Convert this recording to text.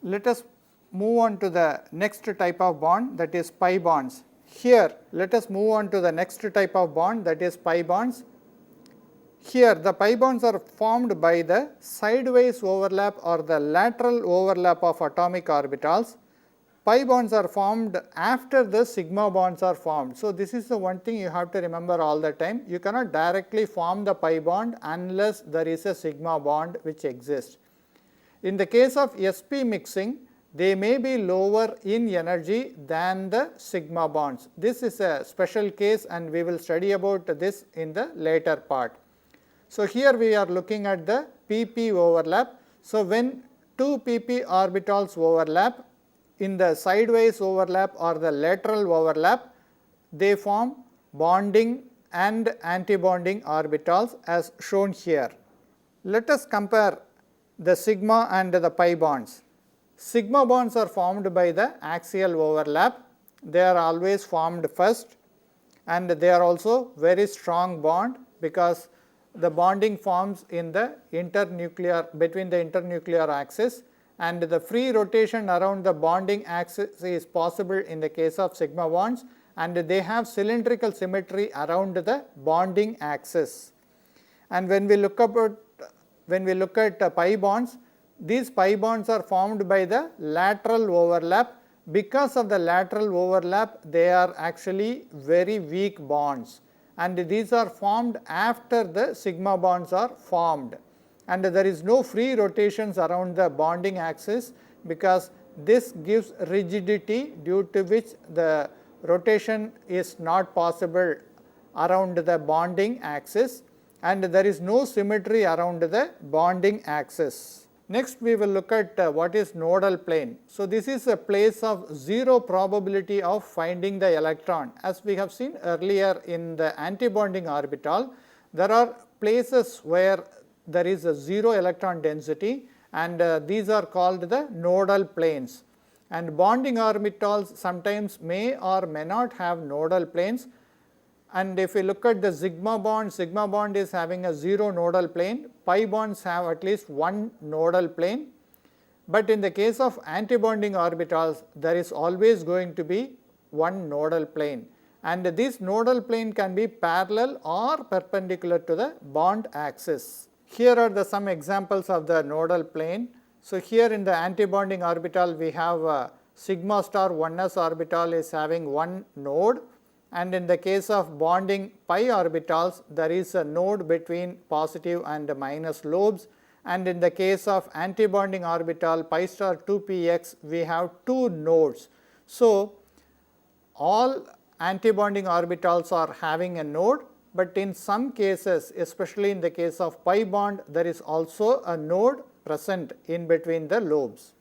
Let us move on to the next type of bond, that is pi bonds. Here let us move on to the next type of bond, that is pi bonds. Here the pi bonds are formed by the sideways overlap or the lateral overlap of atomic orbitals. Pi bonds are formed after the sigma bonds are formed. So, this is the one thing you have to remember all the time. You cannot directly form the pi bond unless there is a sigma bond which exists. In the case of sp mixing, they may be lower in energy than the sigma bonds. This is a special case and we will study about this in the later part. So, here we are looking at the pp overlap. So, when two pp orbitals overlap, in the sideways overlap or the lateral overlap, they form bonding and antibonding orbitals as shown here. Let us compare the sigma and the pi bonds. Sigma bonds are formed by the axial overlap. They are always formed first and they are also very strong bond because the bonding forms in the internuclear, between the internuclear axis, and the free rotation around the bonding axis is possible in the case of sigma bonds, and they have cylindrical symmetry around the bonding axis. And when we look at pi bonds, these pi bonds are formed by the lateral overlap. Because of the lateral overlap, they are actually very weak bonds, and these are formed after the sigma bonds are formed. And there is no free rotations around the bonding axis because this gives rigidity, due to which the rotation is not possible around the bonding axis, and there is no symmetry around the bonding axis. Next we will look at what is nodal plane. So, this is a place of zero probability of finding the electron. As we have seen earlier in the antibonding orbital, there are places where there is a zero electron density, and these are called the nodal planes. And bonding orbitals sometimes may or may not have nodal planes. And if we look at the sigma bond is having a zero nodal plane, pi bonds have at least one nodal plane. But in the case of antibonding orbitals, there is always going to be one nodal plane, and this nodal plane can be parallel or perpendicular to the bond axis. Here are some examples of the nodal plane. So, here in the antibonding orbital we have sigma star 1s orbital is having one node, and in the case of bonding pi orbitals there is a node between positive and minus lobes, and in the case of antibonding orbital pi star 2px we have two nodes. So, all antibonding orbitals are having a node, but in some cases, especially in the case of pi bond, there is also a node present in between the lobes.